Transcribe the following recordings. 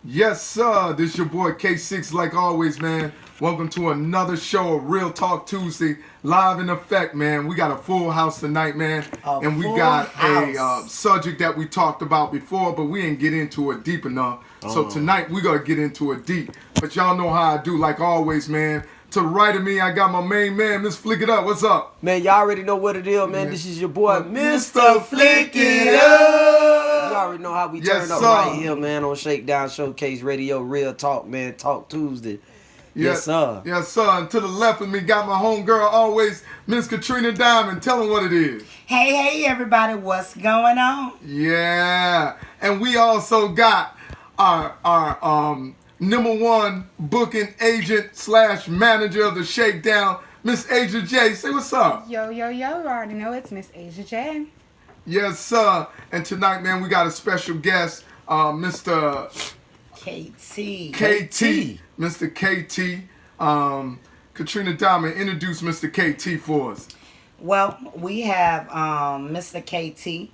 Yes, sir. This your boy K6, like always, man. Welcome to another show of Real Talk Tuesday, live in effect, man. We got a full house tonight, man, and we got a subject that we talked about before, but we didn't get into it deep enough. So tonight we gotta get into it deep. But y'all know how I do, like always, man. To the right of me, I got my main man, Miss Flick It Up. What's up? Man, y'all already know what it is, man. This is your boy, Mr. Flick It Up. You already know how we turn up right here, man, on ShakeDown Showcase Radio Real Talk, man. Talk Tuesday. Yes, sir. Yes, sir. And to the left of me, got my homegirl always, Miss Katrina Diamond. Tell them what it is. Hey, everybody. What's going on? Yeah. And we also got our number one booking agent / manager of the Shakedown, Miss Asia J. Say what's up. Yo. You already know it's Miss Asia J. Yes, sir. And tonight, man, we got a special guest, Mr. KT. Mr. KT. Katrina Diamond, introduce Mr. KT for us. Well, we have Mr. KT.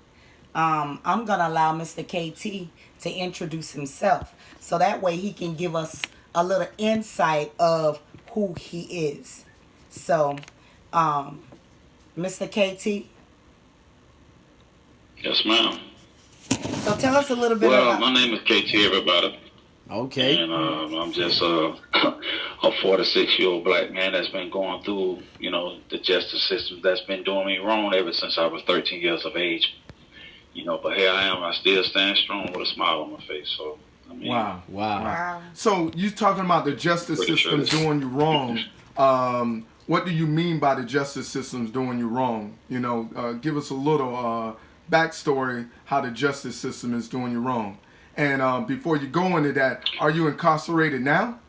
I'm going to allow Mr. KT to introduce himself, so that way he can give us a little insight of who he is. So, Mr. KT. Yes, ma'am. So tell us a little bit about... my name is KT, everybody. Okay. And I'm just a 46-year-old black man that's been going through, the justice system that's been doing me wrong ever since I was 13 years of age. But here I am. I still stand strong with a smile on my face. So, I mean, Wow. So you talking about the justice system doing you wrong. What do you mean by the justice system's doing you wrong? Give us a little backstory how the justice system is doing you wrong. And before you go into that, are you incarcerated now?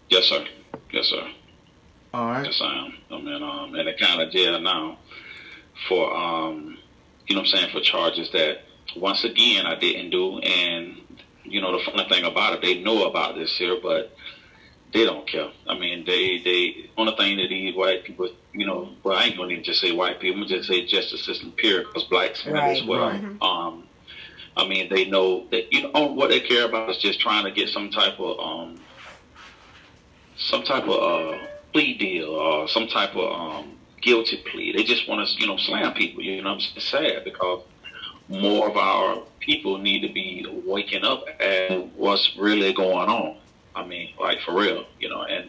Yes, sir. All right. Yes, I am. I'm in a kind of jail now for, for charges that, once again, I didn't do. And, the funny thing about it, they know about this here, but they don't care. I mean, they only thing that these white people, well, I ain't going to even just say white people. I'm going to just say justice system, period, because blacks in it as well. Right. I mean, they know that what they care about is just trying to get some type of plea deal or some type of guilty plea. They just want to slam people. It's sad because more of our people need to be waking up at what's really going on. I mean, like for real, and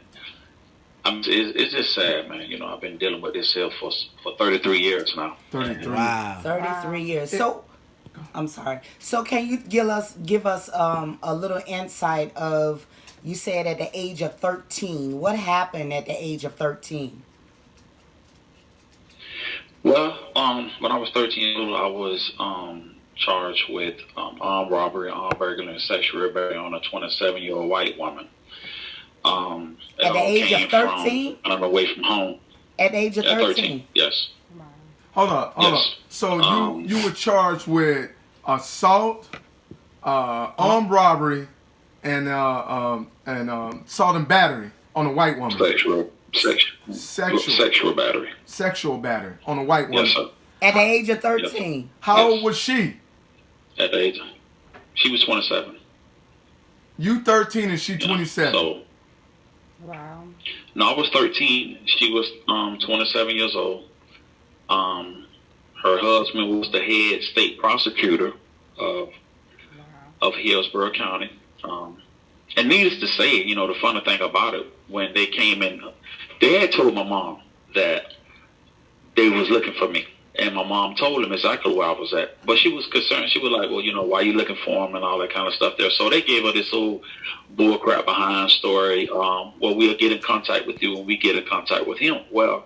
it's just sad, man. I've been dealing with this here for 33 years now. 33. Wow. 33 years. So, I'm sorry. So can you give us a little insight of, you said at the age of 13. What happened at the age of 13? Well, when I was 13 years old, I was charged with armed robbery, armed burglary, and sexual rebellion on a 27-year-old white woman. At the age of 13? And I'm away from home. At the age of 13? Yes. Hold up. So you were charged with assault, armed robbery, and assault and battery on a white woman. Sexual battery. Sexual battery on a white woman. Yes, sir. At the age of 13? Yes. How old was she? At the age, she was 27. You 13 and she 27. So, Wow. no, I was 13. She was 27 years old. Her husband was the head state prosecutor of Hillsboro County. And needless to say, the funny thing about it, when they came in, they had told my mom that they was looking for me. And my mom told them exactly where I was at. But she was concerned. She was like, well, why are you looking for him and all that kind of stuff there. So they gave her this whole bullcrap behind story. Well, we'll get in contact with you when we get in contact with him. Well,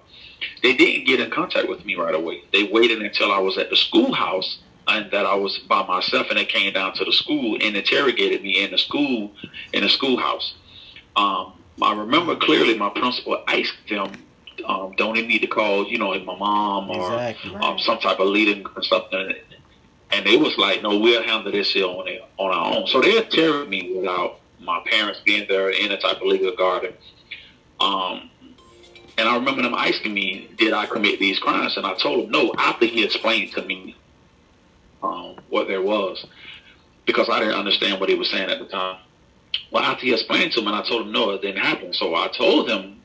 they didn't get in contact with me right away. They waited until I was at the schoolhouse and that I was by myself, and they came down to the school and interrogated me in the schoolhouse. I remember clearly my principal asked them, don't they need to call, my mom or some type of leader and stuff. And they was like, no, we'll handle this here on our own. So they interrogated me without my parents being there in a type of legal guard. And I remember them asking me, did I commit these crimes? And I told them no, after he explained to me what there was. because I didn't understand what he was saying at the time. Well, after he explained to him, and I told him no, it didn't happen. So I told him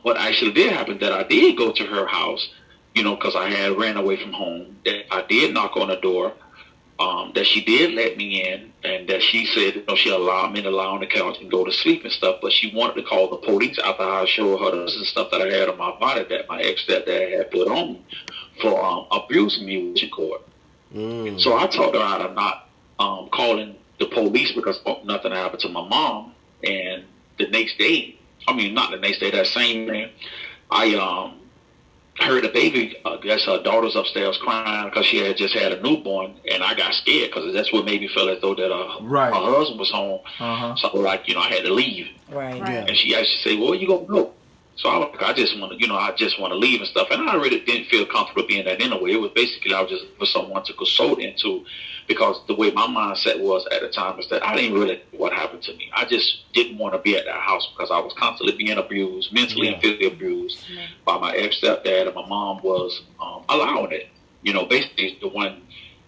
what actually did happen, that I did go to her house, because I had ran away from home, that I did knock on the door, that she did let me in, and that she said, she allowed me to lie on the couch and go to sleep and stuff, but she wanted to call the police after I showed her the stuff that I had on my body that my ex-stepdad had put on me for abusing me in court. So I talked her out of not calling the police because nothing happened to my mom. And the next day, not the next day, that same day, I heard a baby, I guess her daughter's upstairs crying because she had just had a newborn, and I got scared because that's what made me feel as though that her husband was home. So I had to leave. Right. Yeah. And she actually said, well, where you gonna go? So I was like, I just want to leave and stuff. And I really didn't feel comfortable being that anyway. It was basically, I was just for someone to consult into, because the way my mindset was at the time is that I didn't really know what happened to me. I just didn't want to be at that house because I was constantly being abused, mentally and physically abused by my ex-stepdad, and my mom was allowing it. Basically the one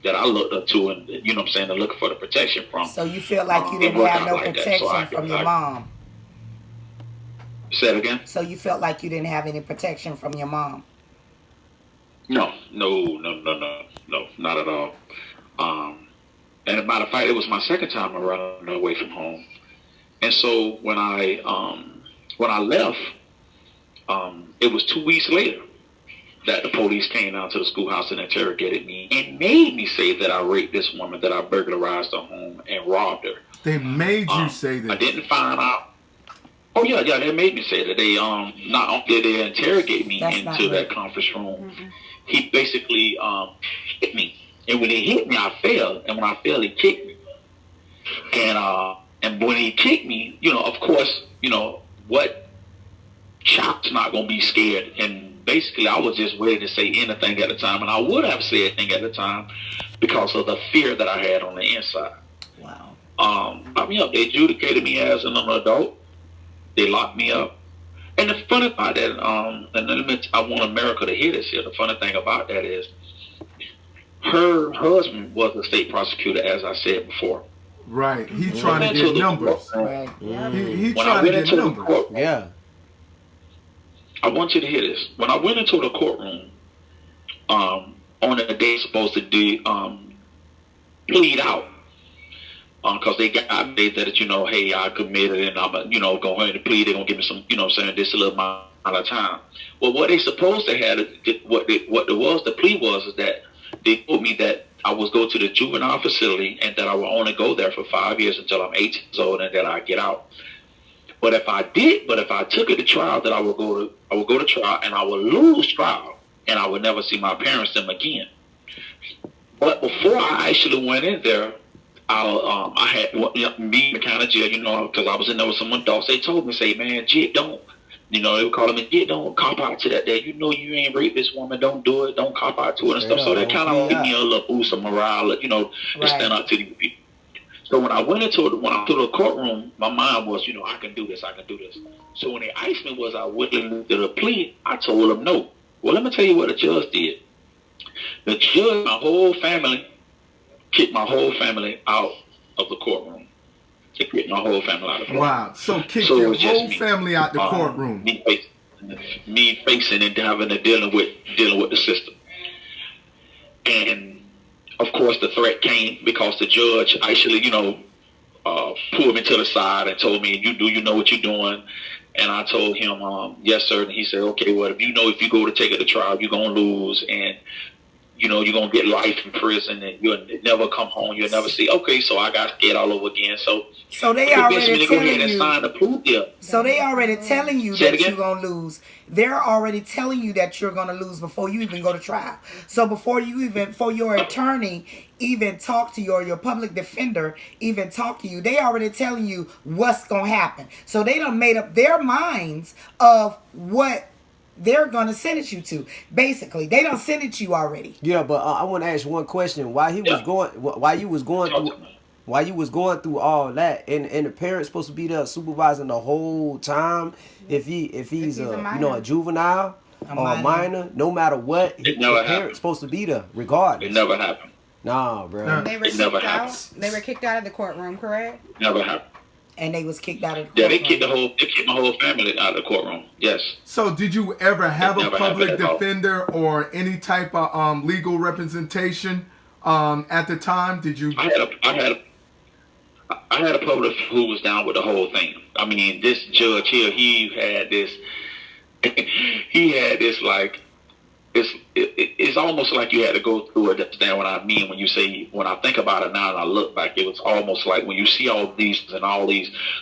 that I looked up to and, and looking for the protection from. So you feel like you didn't have no protection from your mom? Say it again? So you felt like you didn't have any protection from your mom? No, not at all. And as a matter of fact, it was my second time running away from home. And so when I left, it was 2 weeks later that the police came down to the schoolhouse and interrogated me and made me say that I raped this woman, that I burglarized her home and robbed her. They made you say that? I didn't find out. Oh yeah, they made me say that. They not only did they interrogate me into that conference room, he basically hit me. And when he hit me, I fell. And when I fell, he kicked me. And when he kicked me, of course, what child's not gonna be scared? And basically, I was just ready to say anything at the time, and I would have said anything at the time because of the fear that I had on the inside. Wow. They adjudicated me as an adult. They locked me up. And the funny part that, I want America to hear this here. The funny thing about that is, her husband was a state prosecutor, as I said before. Right. He trying to get numbers. Right. He trying to get numbers. Yeah. I want you to hear this. When I went into the courtroom, on the day supposed to do plead out, because they got me that, hey, I committed and I'm, go ahead and plead. They're going to give me some, this a little amount of time. Well, what they supposed to have, the plea was is that they told me that I was go to the juvenile facility and that I will only go there for 5 years until I'm 18 years old and that I get out. But if I took it to trial, that I would go to trial and I would lose trial and I would never see my parents them again. But before I actually went in there, I had me in the county jail, because I was in there with some adults. They told me, say, man, Jit, don't, they were calling me, Jit, don't cop out to that day. You ain't raped this woman. Don't do it. Don't cop out to it and stuff. So that kind of gave me a little boost of morale, to stand up to these people. So when I went into the courtroom, my mind was, I can do this. So when they asked me, was I willing to the plea, I told them no. Well, let me tell you what the judge did. The judge, my whole family, kicked my whole family out of the courtroom. They kicked my whole family out of the courtroom. Wow. So kicked your whole family out the courtroom. Me facing and having to dealing with the system. And of course the threat came because the judge actually, pulled me to the side and told me, you know what you're doing? And I told him, yes, sir. And he said, okay, well, if you go to take it to trial, you're going to lose. And you're going to get life in prison and you'll never come home. You'll never see. Okay, so I got scared all over again. So they already telling you. So they already telling you that you're going to lose. They're already telling you that you're going to lose before you even go to trial. So before your attorney even talk to you or your public defender even talk to you, they already telling you what's going to happen. So they done made up their minds of what they're gonna sentence you to. Basically, they don't sentence you already. Yeah, but I want to ask one question: While you was going through all that, and the parents supposed to be there supervising the whole time. If he's a juvenile or a minor, no matter what, the parents supposed to be there regardless. It never happened. Nah, bro. And they were It never kicked out. happened. They were kicked out of the courtroom, correct? Never happened. And they was kicked out of the Yeah, courtroom. they kicked my whole family out of the courtroom. Yes. So did you ever have a never public happened at all. defender or any type of legal representation at the time? Did you? I had a public who was down with the whole thing. I mean, this judge here, he had this like, it's almost like you had to go through it to understand what I mean when I think about it now and I look back, it was almost like when you see all these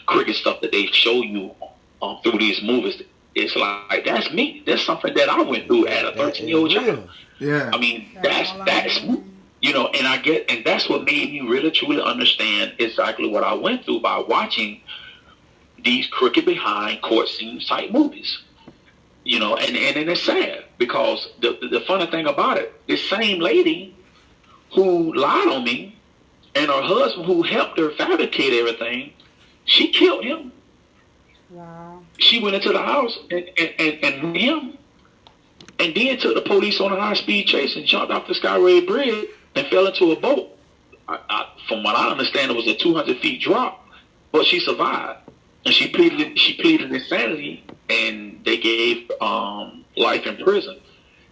cricket stuff that they show you through these movies, it's like, that's me. That's something that I went through at a 13-year-old child. Yeah. I mean, that's you know, and that's what made me really truly understand exactly what I went through by watching these crooked behind court scenes type movies. You know, and it's sad because the funny thing about it, this same lady who lied on me and her husband who helped her fabricate everything, she killed him. Wow. She went into the house and him, and then took the police on a high-speed chase and jumped off the Skyway Bridge and fell into a boat. From what I understand, it was a 200 feet drop, but she survived. And she pleaded insanity, and they gave life in prison.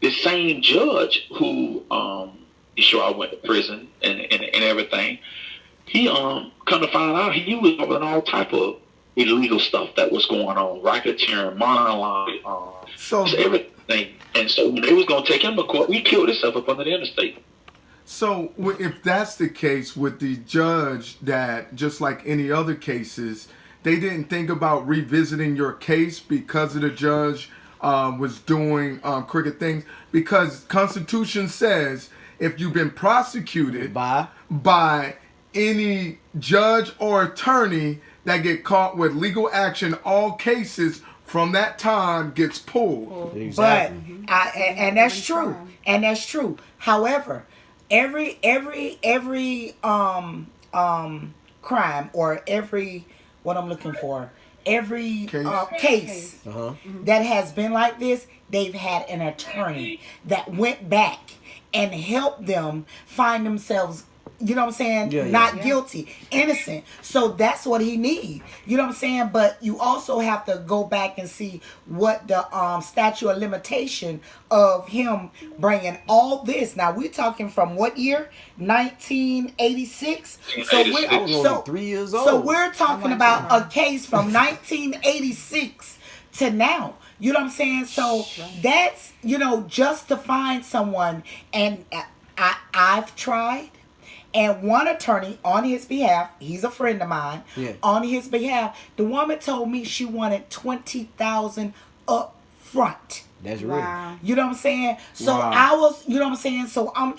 This same judge who sure I went to prison and everything, he come to find out he was doing all type of illegal stuff that was going on, racketeering, money laundering, so everything. And so when they was gonna take him to court, he killed himself up under the interstate. So if that's the case with the judge, that just like any other cases, they didn't think about revisiting your case because of the judge was doing crooked things, because Constitution says if you've been prosecuted by any judge or attorney that get caught with legal action, all cases from that time gets pulled. Exactly. But and that's true. And that's true. However, every crime or every what I'm looking for, every case that has been like this, they've had an attorney that went back and helped them find themselves, you know what I'm saying, not guilty, innocent. So that's what he needs. You know what I'm saying? But you also have to go back and see what the statute of limitation of him bringing all this. Now, we're talking from what year? 1986? I was only 3 years old. So we're talking about a case from 1986 to now. You know what I'm saying? So that's, you know, just to find someone. And I've tried. And one attorney on his behalf, he's a friend of mine, on his behalf, the woman told me she wanted $20,000 up front. That's real. Wow. You know what I'm saying? So I was, you know what I'm saying? So I'm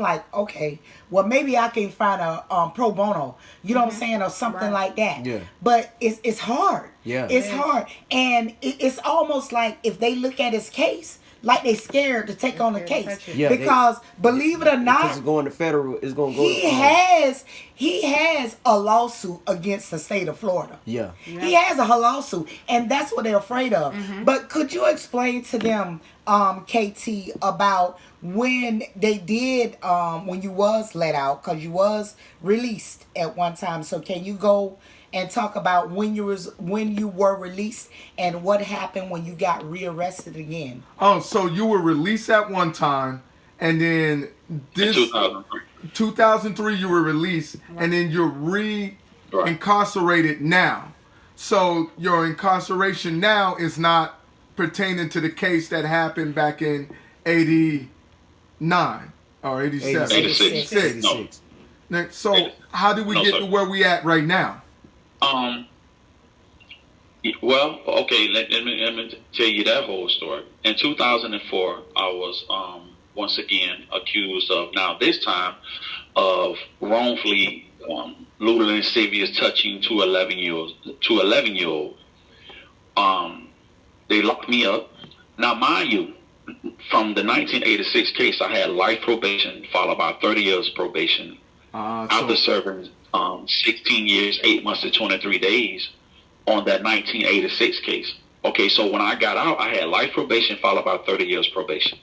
like, okay, well, maybe I can find a pro bono, you know what I'm saying, or something like that. Yeah. But it's hard. Yeah. It's hard. And it's almost like if they look at his case, like they scared to take on the case. Yeah, because believe it or not, it's going to federal, it's going to go he has a lawsuit against the state of Florida. Yeah. He has a lawsuit, and that's what they're afraid of. But could you explain to them, KT, about when they did, when you was let out, because you was released at one time. So can you go and talk about when you were released and what happened when you got rearrested again? Oh, so you were released at one time, and then this 2003 you were released, and then you're re-incarcerated now. So your incarceration now is not pertaining to the case that happened back in 89 or 87. 86. So how did we get to where we at right now? Well, okay, let me tell you that whole story. In 2004, I was once again accused of, now this time, of wrongfully lewdly and lascivious touching two 11-year-olds. They locked me up. Now, mind you, from the 1986 case, I had life probation followed by 30 years probation after serving 16 years, 8 months to 23 days on that 1986 case. Okay, so when I got out, I had life probation followed by 30 years probation.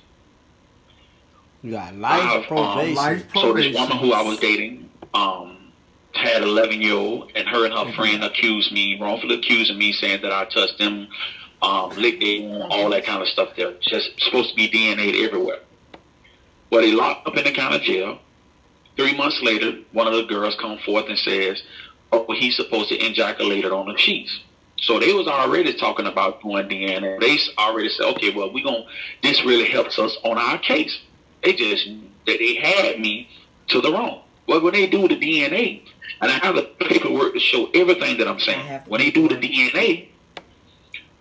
You got life probation. Life So this probation. woman who I was dating had an 11-year-old, and her and her friend wrongfully accusing me, saying that I touched them, licked them, all that kind of stuff. There, just supposed to be DNA everywhere. Well, they locked up in the county jail. 3 months later, one of the girls come forth and says, "Oh, he's supposed to ejaculate it on the sheets." So they was already talking about doing DNA. They already said, "Okay, well, this really helps us on our case." They had me to the wrong. Well, when they do the DNA, and I have the paperwork to show everything that I'm saying. When they do the DNA,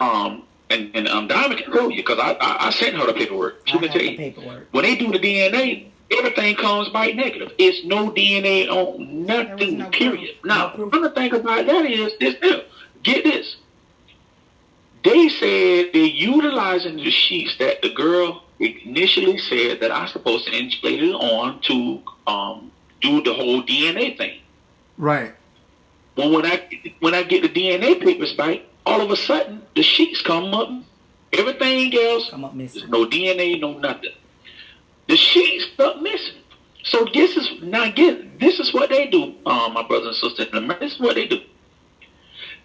and Diamond can tell you, because I sent her the paperwork. She can tell you. When they do the DNA, everything comes back negative. It's no DNA on nothing, period. Now, another thing about that is this. Get this. They said they're utilizing the sheets that the girl initially said that I'm supposed to inject it on to do the whole DNA thing. Right. Well, when I get the DNA papers back, all of a sudden the sheets come up. Everything else, there's no DNA, no nothing. The sheets up missing. So this is what they do, my brothers and sisters. This is what they do.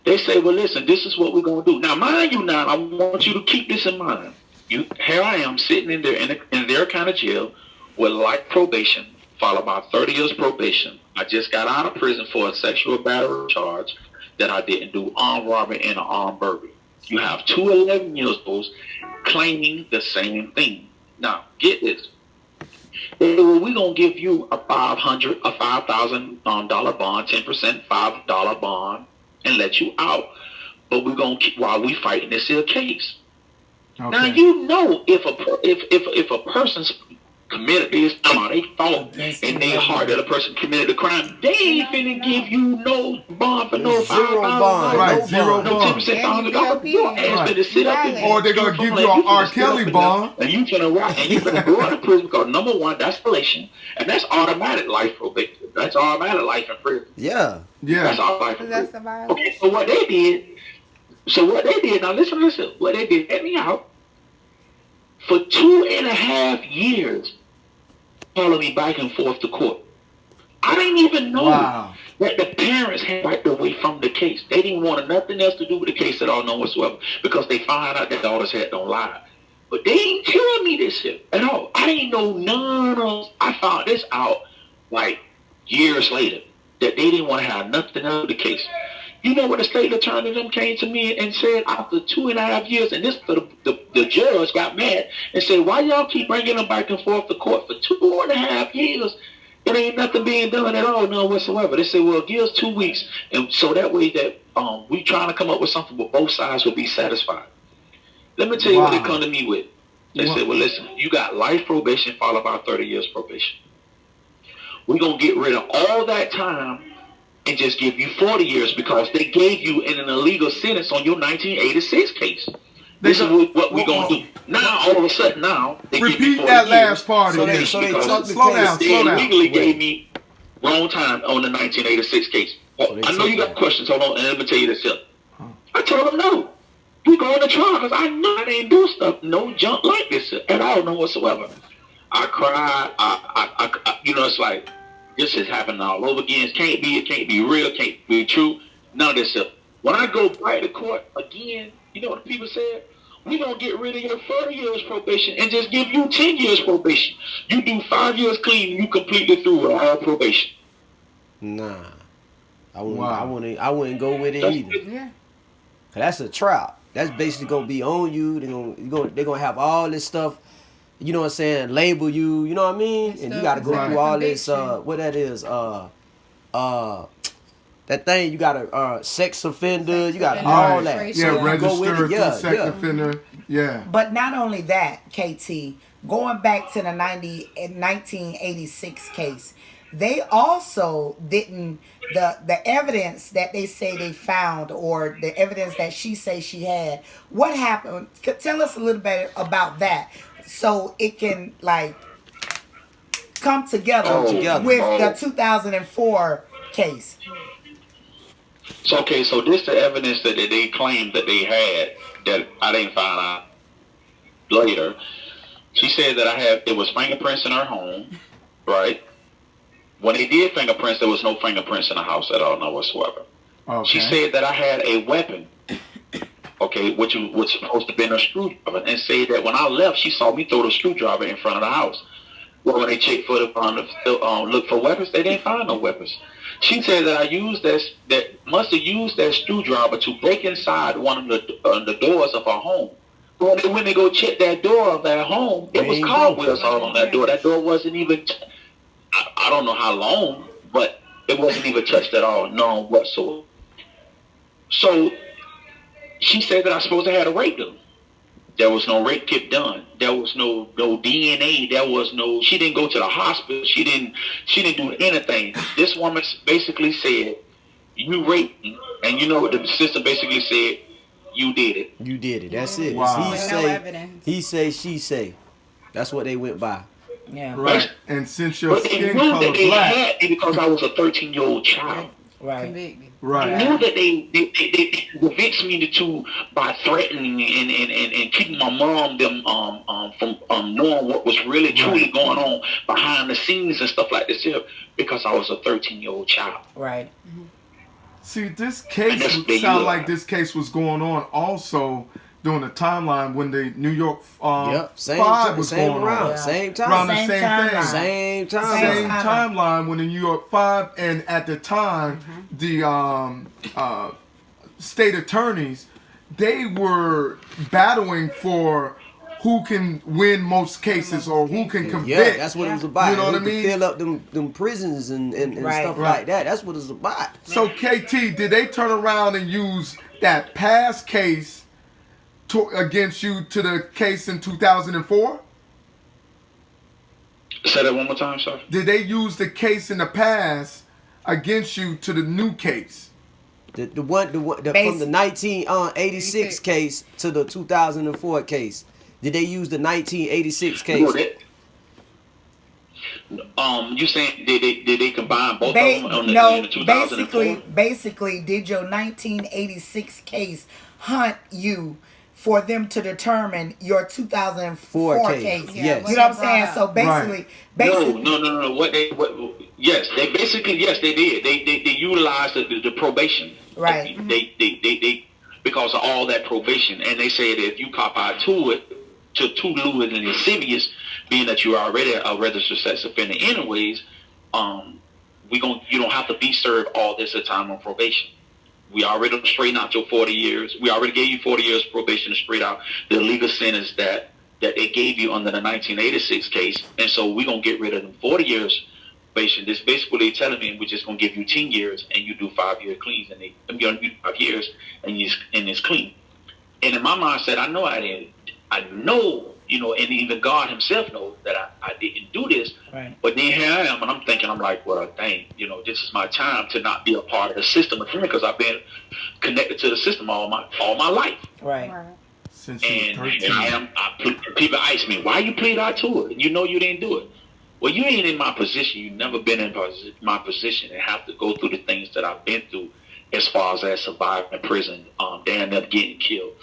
They say, well, listen, this is what we're going to do. Now, mind you, I want you to keep this in mind. Here I am sitting in their kind of jail with life probation, followed by 30 years probation. I just got out of prison for a sexual battery charge that I didn't do, armed robbery and an armed burglary. You have two 11-year-olds claiming the same thing. Now, get this. They say, well, we're going to give you a $5,000 bond, 10%, $5 bond, and let you out. But we're going to keep, while we fighting this here case. Okay. Now, you know, if a person's committed this, they thought in their heart that a person committed a crime, they ain't finna give you no bond for no $5,000. Right, zero no bond. 10% $100. Your ass finna sit up and or they're gonna give you an R. Kelly bond. And you finna rock, and you finna go out of prison because number one, that's violation, and that's automatic life probation. That's automatic life in prison. Yeah. That's all life in prison. That's a violation. Okay, so what they did, now listen, what they did, let me out. For 2.5 years, following me back and forth to court. I didn't even know that the parents had wiped away from the case. They didn't want nothing else to do with the case at all, no whatsoever, because they found out that daughters had no lie. But they didn't tell me this shit at all. I didn't know none of. I found this out like years later, that they didn't want to have nothing else with the case. You know what the state attorney them came to me and said after 2.5 years, and this the judge got mad and said, why y'all keep bringing them back and forth to court for 2.5 years? It ain't nothing being done at all, none whatsoever. They said, well, give us 2 weeks, and so that way that we trying to come up with something where both sides will be satisfied. Let me tell you what they come to me with. They said, well, listen, you got life probation followed by 30 years probation. We're going to get rid of all that time and just give you 40 years because they gave you an illegal sentence on your 1986 case. This is what we're going to do. Now, all of a sudden, they repeat give me 40 that years. last part So again. they Slow down. They illegally gave me wrong time on the 1986 case. I know you got questions. Hold on, and let me tell you this here. I told them no. We going to trial because I know I didn't do stuff, no junk like this at all, no whatsoever. I cried. I it's like, this is happening all over again. It can't be real, can't be true. None of this stuff. When I go back to court again, you know what the people said? We're going to get rid of your 30 years probation and just give you 10 years probation. You do 5 years clean, you completely through with all probation. Nah. I wouldn't go with it either. Yeah. That's a trap. That's basically gonna be on you. They're gonna have all this stuff, you know what I'm saying, label you, you know what I mean? And you gotta go through all this what that is, that thing you gotta sex offender, you got all that. Yeah, so registered sex offender. Yeah. But not only that, KT, going back to the 1986 case, they also didn't, the evidence that they say they found, or the evidence that she say she had, what happened? Tell us a little bit about that, so it can like come together with the 2004 case. So this the evidence that they claimed that they had that I didn't find out later. She said that there was fingerprints in her home, right? When they did fingerprints, there was no fingerprints in the house at all, no whatsoever. Okay. She said that I had a weapon, okay, which was supposed to be a screwdriver, and said that when I left, she saw me throw the screwdriver in front of the house. Well, when they checked for look for weapons, they didn't find no weapons. She said that I must have used that screwdriver to break inside one of the doors of her home. When they go check that door of that home, it was cobwebs all on that door. That door wasn't even, I don't know how long, but it wasn't even touched at all, none whatsoever. So she said that I was supposed to have a rape done. There was no rape kit done. There was no DNA. She didn't go to the hospital. She didn't do anything. This woman basically said, you raped me. And you know what the sister basically said? You did it. You did it. That's it. Wow. He say, she say. That's what they went by. Yeah. Right. And since your But they skin knew color that they black. had me because I was a 13-year-old child. Right. Convicted. Right. I knew that they convinced me by threatening and keeping my mom from knowing what was really truly going on behind the scenes and stuff like this here, because I was a 13-year-old child. Right. See, this case sounded like this case was going on also during the timeline when the New York same 5 was going around. on. Yeah. Same time. Around the Same same timeline. thing. Same time. Same timeline when the New York 5, and at the time, the state attorneys, they were battling for who can win most cases or who can convict. Yeah, that's what it was about. You know what I Who mean? could fill up them prisons and Right. stuff like that. That's what it's about. So, KT, did they turn around and use that past case against you to the case in 2004? Say that one more time, sir. Did they use the case in the past against you to the new case? The from the 1986 case to the 2004 case. Did they use the 1986 case? You saying did they combine both of them in the 2004? Basically, did your 1986 case hunt you for them to determine your 2004 case? Yes. You know what I'm saying? So basically, No. Yes, they did. They utilized the probation. Right. They because of all that probation, and they said if you cop out to too lewd and lascivious, being that you're already a registered sex offender anyways, you don't have to be served all this time on probation. We already straightened out your 40 years. We already gave you 40 years probation to straight out the legal sentence that they gave you under the 1986 case, and so we're gonna get rid of them 40 years probation. This basically telling me we're just gonna give you 10 years and you do 5 year cleans, and you're gonna do 5 years and it's clean. And in my mindset, I know, and even God Himself knows that I didn't do this. Right. But then here I am, and I'm thinking, I'm like, well, dang, this is my time to not be a part of the system again, because I've been connected to the system all my life. Right. Since you were 13. And I am. People ask me, why you plead out to it? You know you didn't do it. Well, you ain't in my position. You've never been in my position and have to go through the things that I've been through, as far as surviving in prison, damn near getting killed,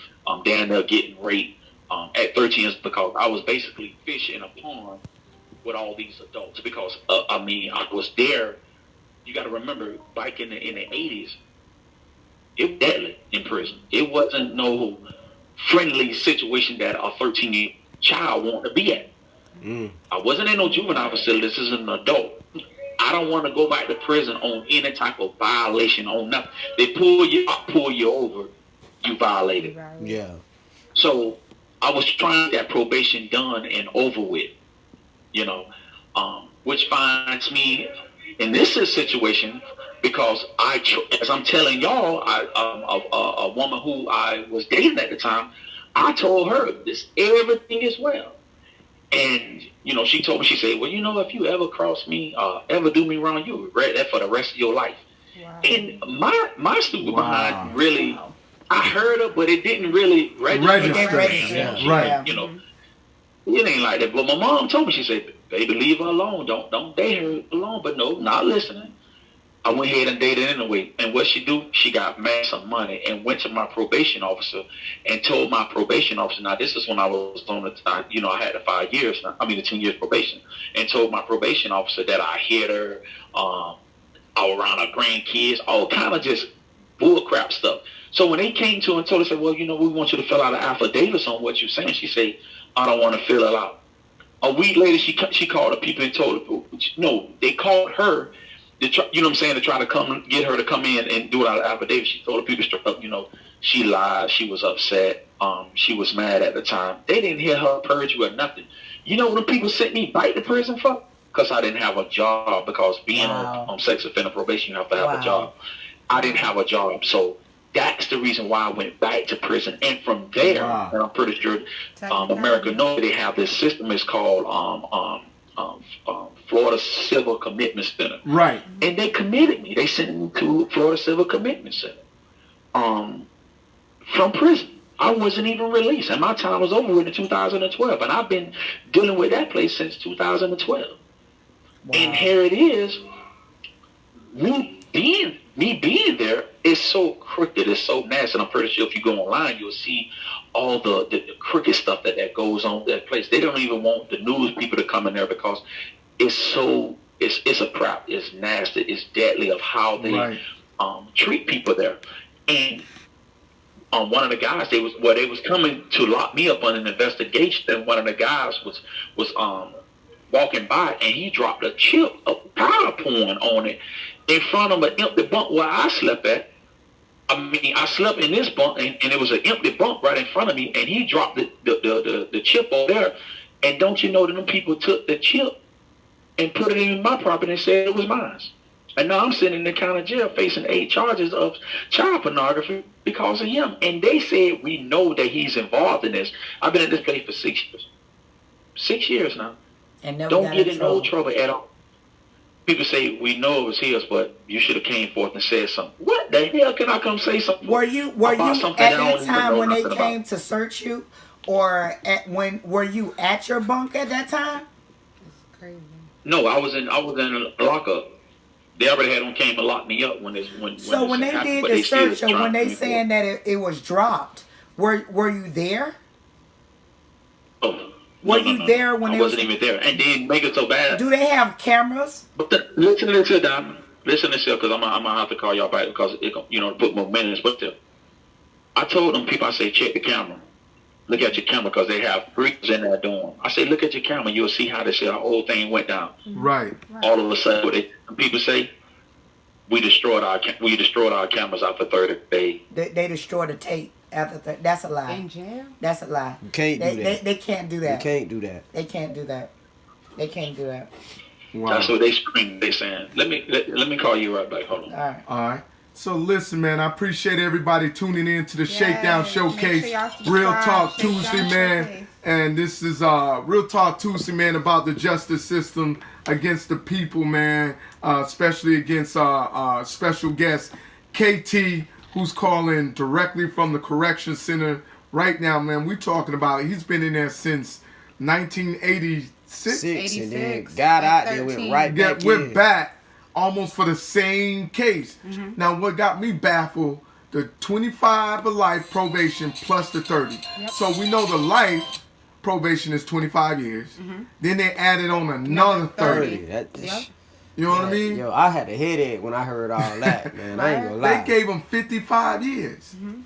damn near getting raped. At 13 years, because I was basically fishing in a pond with all these adults, because I was there. You got to remember, back in the 80s, it was deadly in prison. It wasn't no friendly situation that a 13-year child wanted to be at. I wasn't in no juvenile facility. This is an adult. I don't want to go back to prison on any type of violation, on nothing. They pull you over, you violated. Yeah. So I was trying to get that probation done and over with, which finds me in this situation, because as I'm telling y'all, a woman who I was dating at the time, I told her this, everything is well. And, she told me, she said, well, if you ever cross me, ever do me wrong, you regret that for the rest of your life. Wow. And my stupid behind really, I heard her, but it didn't really register. Yeah. Right. It ain't like that. But my mom told me, she said, baby, leave her alone. Don't date her alone. But no, not listening. I went ahead and dated anyway. And what she do? She got mad some money and went to my probation officer and told my probation officer. Now this is when I was on the, I had the 5 years. The 10 years probation, and told my probation officer that I hit her, all around her grandkids, all kind of just bull crap stuff. So when they came to her and told her, said, well, we want you to fill out an affidavit on what you're saying. She said, I don't want to fill it out. A week later, she called the people and told her, no, they called her. To try, to try to get her to come in and do it out of affidavit. She told the people straight up, she lied, she was upset, she was mad at the time. They didn't hear her perjure or nothing. You know what the people sent me back to prison for? Because I didn't have a job, because being on sex offender probation, you have to have a job. I didn't have a job, so that's the reason why I went back to prison. And from there, and I'm pretty sure America knows they have this system. It's called Florida Civil Commitment Center. Right. And they committed me. They sent me to Florida Civil Commitment Center. From prison. I wasn't even released. And my time was over with in 2012. And I've been dealing with that place since 2012. Wow. And here it is. Me being there is so crooked. It's so nasty. And I'm pretty sure if you go online, you'll see all the crooked stuff that goes on that place. They don't even want the news people to come in there, because it's a crap. It's nasty. It's deadly of how they treat people there. And one of the guys, they was coming to lock me up on an investigation, and one of the guys was walking by, and he dropped a chip of powder porn on it in front of an empty bunk where I slept at. I slept in this bunk, and it was an empty bunk right in front of me, and he dropped the chip over there. And don't you know that them people took the chip and put it in my property and said it was mine. And now I'm sitting in the county jail facing 8 charges of child pornography because of him. And they said, we know that he's involved in this. I've been at this place for 6 years. 6 years now. And never don't got get in in no trouble at all. People say, we know it was his, but you should have came forth and said something. What the hell can I come say something? Were you at that time when they came to search you, or were you at your bunk at that time? That's crazy. No, I was in a lockup. They already came and locked me up when they did the search, or when they saying that it was dropped, were you there? Oh. Were you there when I wasn't even there, and then make it so bad. Do they have cameras? But listen to this, Don. Listen to this, because I'm gonna have to call y'all back, because it put more minutes. But I told them people, I say, check the camera, look at your camera, because they have freaks in there doing. I say, look at your camera, you'll see how the whole thing went down. Right. All of a sudden, people say, we destroyed our cameras after 30 days. They destroyed the tape. That's a lie. In jail? That's a lie. You can't do that. They can't do that. You can't do that. They can't do that. They can't do that. Wow. That's what they scream. They saying, let me call you right back. Hold on. All right. So listen, man, I appreciate everybody tuning in to the Shakedown Showcase sure Real Talk Shakedown Tuesday, man. Showcase. And this is Real Talk Tuesday, man, about the justice system against the people, man, especially against special guest KT, who's calling directly from the correction center right now, man. We're talking about, he's been in there since 1986. 86. And then got out there, went right back went back almost for the same case. Mm-hmm. Now, what got me baffled, the 25 of life probation plus the 30. Yep. So we know the life probation is 25 years. Mm-hmm. Then they added on another 30. Yep. You know what I mean? Yo, I had a headache when I heard all that, man. I ain't gonna lie. They gave him 55 years. Mm-hmm.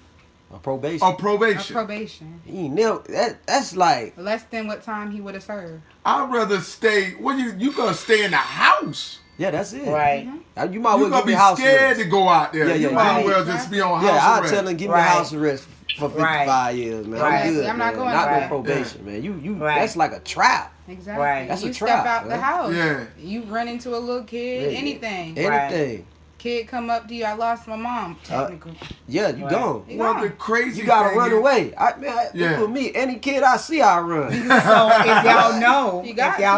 Of probation. Of probation. Of probation. He never, that's like less than what time he would have served. I'd rather stay. Well, you gonna stay in the house. Yeah, that's it. Right. You might well give me house arrest. You gonna be scared to go out there. Yeah, you might as well just be on house arrest. Yeah, I'll tell him give me house arrest for 55 years, man. Right. I'm good, I'm not man. going Not back. with probation, man. You that's like a trap. Exactly. Right. That's you a trap, step out the house. Yeah. You run into a little kid, anything. Anything. Kid come up to you, I lost my mom, technically. Yeah, you gone. Well, the crazy you gotta thing run is, away. For me, any kid I see, I run. So if y'all know,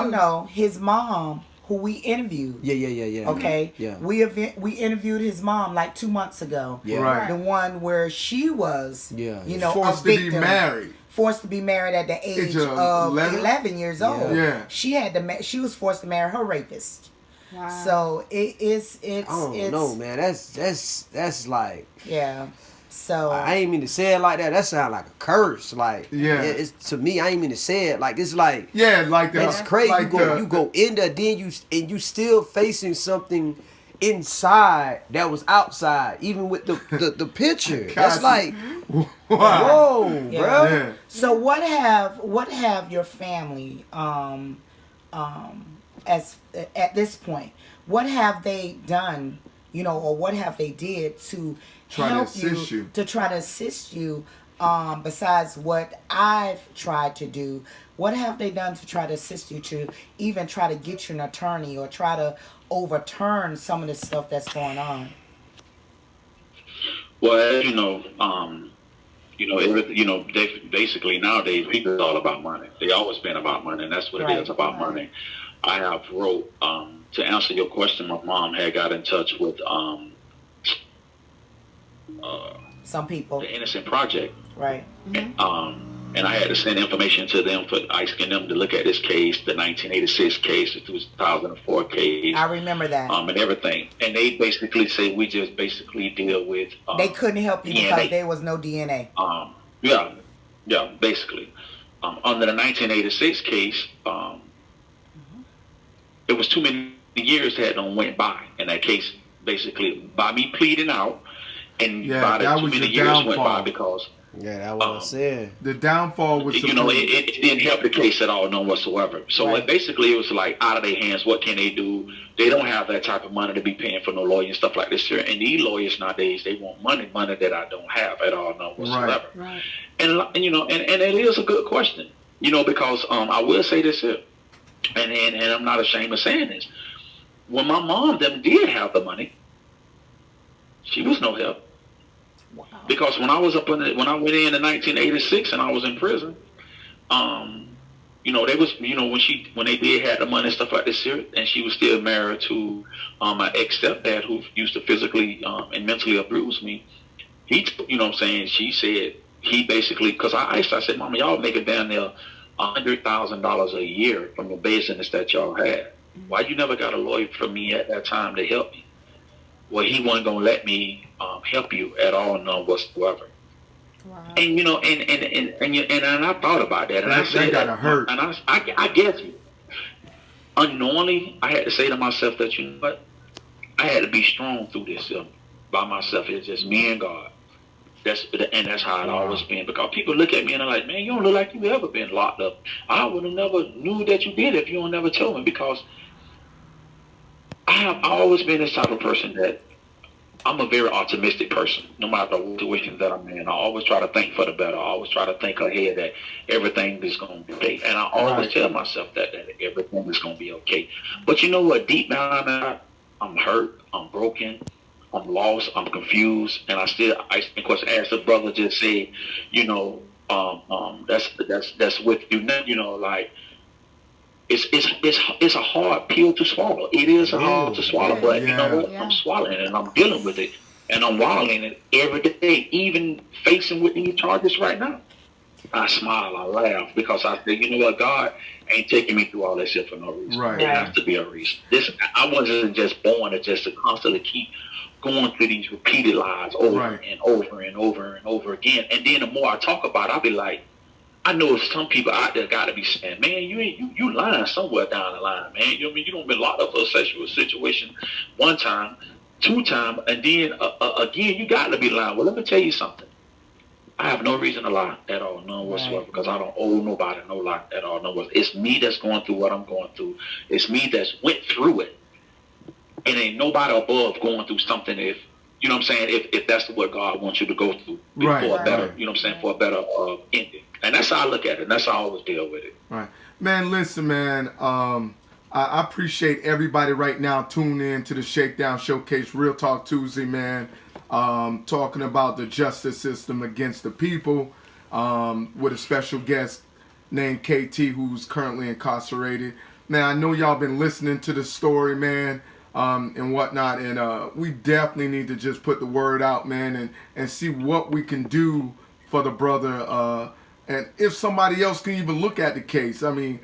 know, his mom, who we interviewed. Yeah. Okay. Yeah. We interviewed his mom like 2 months ago. Yeah. Right. The one where she was, forced a victim, to be married. Forced to be married at the age of 11 years old. Yeah. She was forced to marry her rapist. Wow. So it's I don't know, man. That's like, yeah. So I ain't mean to say it like that. That sound like a curse. Like, it's to me. I ain't mean to say it like it's like, like that's crazy. Like you go in there, then you still facing something inside that was outside, even with the picture. That's like, whoa, bro. Yeah. So what have your family as at this point? What have they done? Or what have they did to help you to try to assist you? Besides what I've tried to do, what have they done to try to assist you to even try to get you an attorney or try to overturn some of the stuff that's going on? Well, as basically nowadays people are all about money. They always been about money, and that's what it is, about money. I have wrote to answer your question. My mom had got in touch with some people, the Innocent Project, right? And I had to send information to them for asking them to look at this case, the 1986 case, the 2004 case. I remember that. And everything. And they basically say we just basically deal with they couldn't help you DNA. Because there was no DNA. Yeah, basically. Under the 1986 case, it was too many years that went by in that case, basically, by me pleading out, and by that too many years went by because... Yeah, that was what I said. The downfall was... it didn't help the case at all, none whatsoever. So basically it was like out of their hands. What can they do? They don't have that type of money to be paying for no lawyer and stuff like this here. And these lawyers nowadays, they want money that I don't have at all, none whatsoever. Right. And it is a good question, because I will say this here, and I'm not ashamed of saying this. When my mom them did have the money, she was no help. Wow. Because when I was when I went in 1986 and I was in prison, they was, when they did have the money and stuff like this here, and she was still married to my ex-stepdad who used to physically and mentally abuse me. He, she said he basically, because I said, Mama, y'all make it down there $100,000 a year from the business that y'all had. Why you never got a lawyer for me at that time to help me? Well, he wasn't gonna let me help you at all, none whatsoever. Wow. And and I thought about that, and I said that gotta hurt. And I guess unknowingly, I had to say to myself that what, I had to be strong through this by myself. It's just me and God. That's how it always been. Because people look at me and they're like, man, you don't look like you ever been locked up. I would have never knew that you did if you don't never told me, because I have always been this type of person that I'm a very optimistic person. No matter the situation that I'm in, I always try to think for the better. I always try to think ahead that everything is going to be okay. And I always tell myself that everything is going to be okay. But you know what? Deep down, I'm hurt. I'm broken. I'm lost. I'm confused. And of course, as the brother just said, that's with you now. Like, it's a hard pill to swallow. It is hard to swallow, but you know what? I'm swallowing it and I'm dealing with it, and I'm wallowing in it every day, even facing with these charges right now. I smile, I laugh, because I say, you know what, God ain't taking me through all that shit for no reason. Right. There has to be a reason. I wasn't just born to constantly keep going through these repeated lies over and over and over and over again. And then the more I talk about it, I'll be like, I know some people out there got to be saying, man, you lying somewhere down the line, man. You know what I mean? You don't been locked up for a sexual situation one time, two times, and then again, you got to be lying. Well, let me tell you something. I have no reason to lie at all, none whatsoever, because I don't owe nobody no lie at all, none whatsoever. It's me that's going through what I'm going through. It's me that's went through it. And ain't nobody above going through something if, you know what I'm saying, if that's what God wants you to go through for a better, you know what I'm saying, for a better ending. And that's how I look at it. And that's how I always deal with it. Right. Man, listen, man. I appreciate everybody right now tuning in to the ShakeDown Showcase Real Talk Tuesday, man. Talking about the justice system against the people, with a special guest named KT, who's currently incarcerated. Man, I know y'all been listening to the story, man, and whatnot, and we definitely need to just put the word out, man, and see what we can do for the brother, and if somebody else can even look at the case. I mean,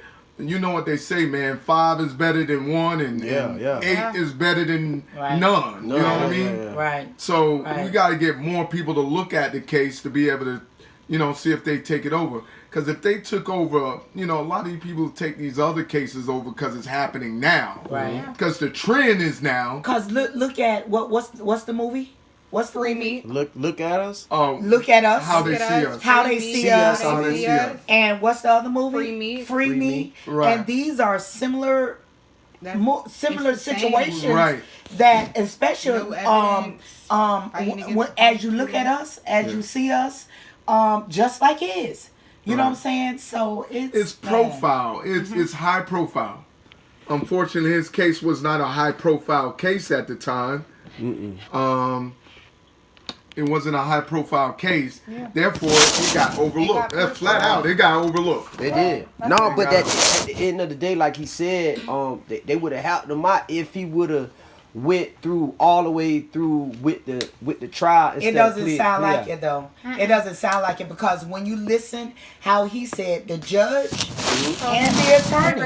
you know what they say, man. 5 is better than 1, and 8 is better than none. You know what I mean? Right. So we got to get more people to look at the case to be able to, you know, see if they take it over. Because if they took over, you know, a lot of these people take these other cases over because it's happening now. Right. Because the trend is now. Because look at what's the movie? What's the Free movie? Me. Look at us. Look at us. How they see us. How they see us. How they see us. And what's the other movie? Free Me. Free Me. Right. And these are similar situations. Right. That especially No evidence. as you look at us, as you see us, just like it is. You know what I'm saying? So it's profile. It's high profile. Unfortunately, his case was not a high profile case at the time. It wasn't a high profile case. Yeah. Therefore, it got overlooked. That's flat out. It got overlooked. They did. No, but at the end of the day, like he said, they would have helped him out if he would have went through all the way through with the trial. It doesn't sound like it though. It doesn't sound like it because when you listen, how he said the judge and the attorney,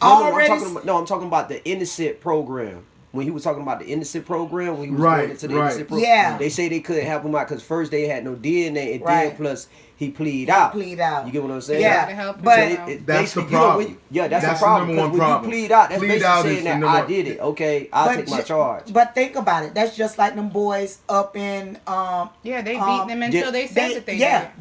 I'm talking about the innocent program. When he was talking about the innocent program, when he was going into the innocent program, they say they couldn't help him out because first they had no DNA, and then plus he plead out. You get what I'm saying? Yeah, but that's the problem. That's the problem. Because when you plead out, that's basically saying that I did it. Okay, I'll take my charge. But think about it. That's just like them boys up in they beat them until they said that they did.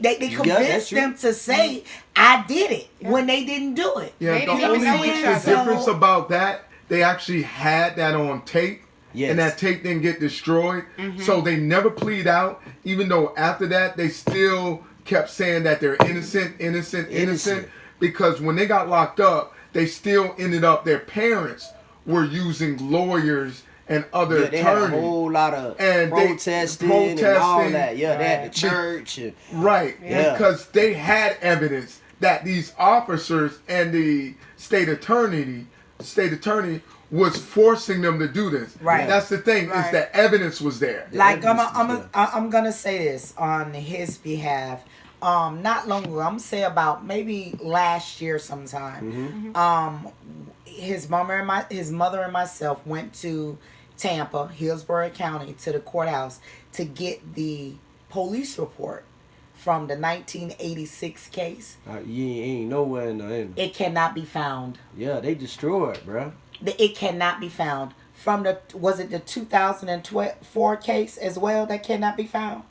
They convinced them to say I did it when they didn't do it. Yeah, the difference about that, they actually had that on tape. Yes. And that tape didn't get destroyed. So they never plead out, even though after that they still kept saying that they're innocent. Because when they got locked up, they still ended up, their parents were using lawyers and other attorneys. They had a whole lot of protesting and all that. Yeah, they had the church. Because they had evidence that these officers and the state attorney was forcing them to do this. Right. That's the thing, is that evidence was there. Like I'm gonna say this on his behalf. Not long ago, I'm gonna say about maybe last year sometime. His mother and myself went to Tampa, Hillsboro County, to the courthouse to get the police report from the 1986 case. You ain't nowhere in the end. It cannot be found. Yeah, they destroyed it, bro. It cannot be found. From the 2004 case as well that cannot be found?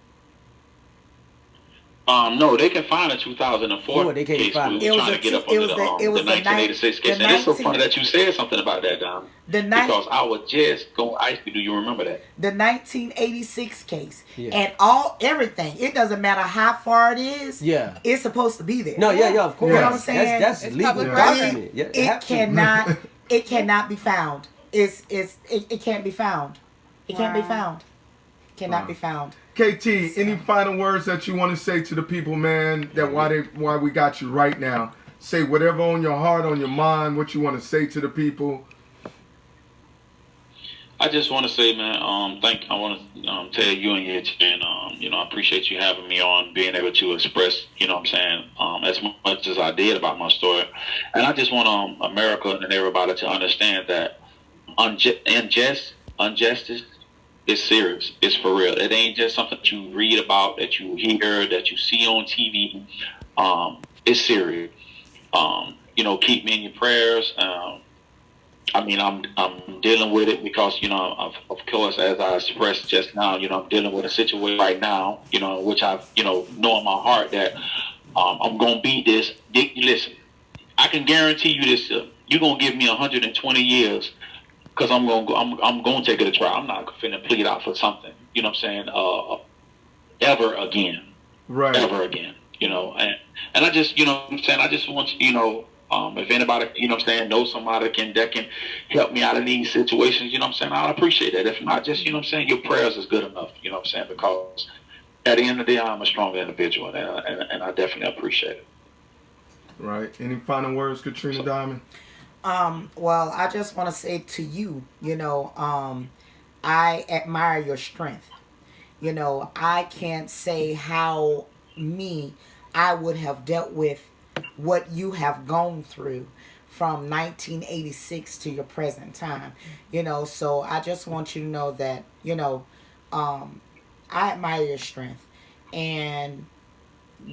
No, they can find a 2004 they can't case. Find We were trying to get up under the 1986 case. And it's so funny that you said something about that, Don. Because I was just going to ask you, do you remember that? The 1986 case. Yeah. And everything. It doesn't matter how far it is. Yeah. It's supposed to be there. No, of course. You know what I'm saying? That's legal document. It cannot be found. It can't be found. It can't be found. Cannot be found. KT, any final words that you want to say to the people, man, that why we got you right now? Say whatever on your heart, on your mind, what you want to say to the people. I just want to say, man, I want to tell you and your team, I appreciate you having me on, being able to express, as much as I did about my story. And I just want America and everybody to understand that injustice is serious. It's for real. It ain't just something that you read about, that you hear, that you see on TV. It's serious. Keep me in your prayers. I'm dealing with it because, of course, as I expressed just now, I'm dealing with a situation right now, which I've, know in my heart that I'm going to beat this. Listen, I can guarantee you this. You're going to give me 120 years because I'm going to take it to trial. I'm not going to plead out for something, ever again. Right. Ever again, And I just, I just want if anybody, knows somebody that can help me out of these situations, I'd appreciate that. If not, just, your prayers is good enough, because at the end of the day, I'm a strong individual, and I definitely appreciate it. Right. Any final words, Katrina Diamond? Well, I just want to say to you, I admire your strength. I can't say how I would have dealt with what you have gone through from 1986 to your present time. So I just want you to know that, I admire your strength, and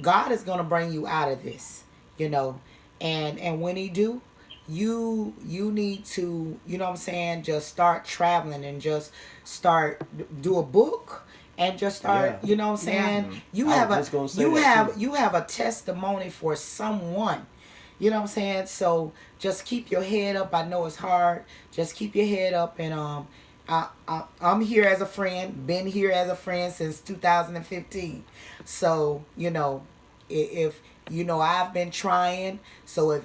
God is going to bring you out of this, and when he do, you need to, what I'm saying, just start traveling and just start do a book and just start, what I'm saying, you have a testimony for someone. You know what I'm saying? So just keep your head up. I know it's hard. Just keep your head up, and I'm here as a friend. Been here as a friend since 2015. So if I've been trying. So if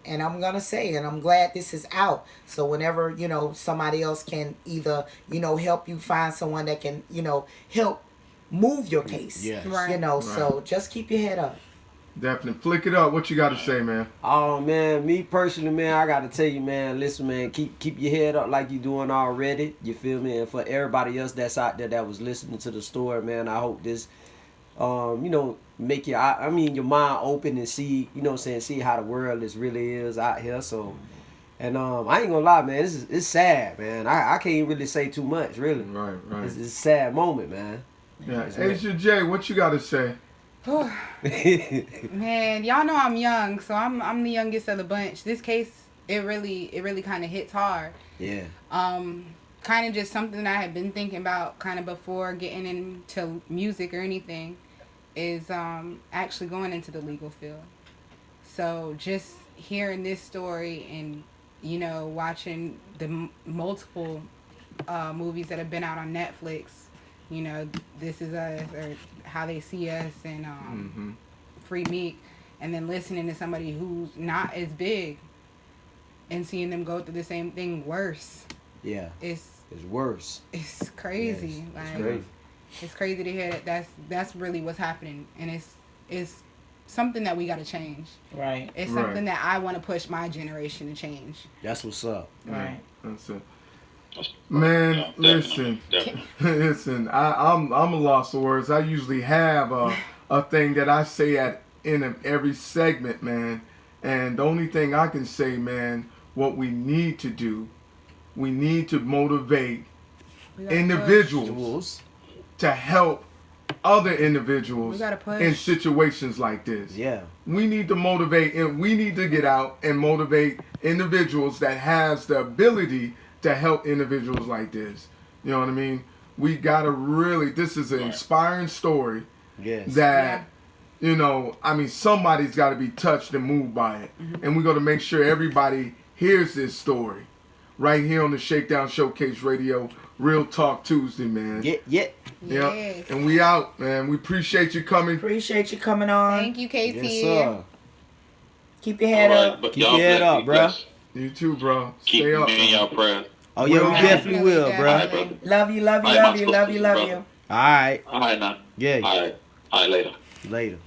I'm gonna say, and I'm glad this is out. So whenever somebody else can either help you find someone that can help move your case. Yes. Right. So just keep your head up. Definitely. Flick it up. What you got to say, man? Oh, man. Me personally, man, I got to tell you, man, listen, man, keep your head up like you're doing already. You feel me? And for everybody else that's out there that was listening to the story, man, I hope this, make your mind open and see, see how the world really is out here. So, and I ain't gonna lie, man, it's sad, man. I can't really say too much, really. Right. It's a sad moment, man. Yeah. Asia J, what you got to say? Man, y'all know I'm young, so I'm the youngest of the bunch. This case, it really kind of hits hard. Yeah. Kind of just something that I had been thinking about kind of before getting into music or anything is actually going into the legal field. So just hearing this story and watching the multiple movies that have been out on Netflix. This Is Us, or How They See Us, and Free Meek, and then listening to somebody who's not as big and seeing them go through the same thing worse. Yeah. It's worse. It's crazy. Yes, it's crazy. It's crazy to hear that that's really what's happening, and it's something that we got to change. Right. It's something that I want to push my generation to change. That's what's up. Right. That's it. Man, listen, I'm a loss of words. I usually have a thing that I say in every segment, man. And the only thing I can say, man, what we need to do, we need to motivate individuals to help other individuals in situations like this. Yeah. We need to motivate, and we need to get out and motivate individuals that has the ability to help individuals like this. You know what I mean? We gotta this is an inspiring story. Yes. That, somebody's gotta be touched and moved by it. Mm-hmm. And we're gonna make sure everybody hears this story right here on the ShakeDown Showcase Radio Real Talk Tuesday, man. Yeah. Yes. And we out, man. We appreciate you coming. Appreciate you coming on. Thank you, KT. Yes, sir. Keep your head up. Keep your head up, bro. You too, bro. Keep Stay up. me in your prayers. Oh, yeah, we definitely will, bro. Right, brother. Love you. All All right. right, now. Yeah. All right, later. Later.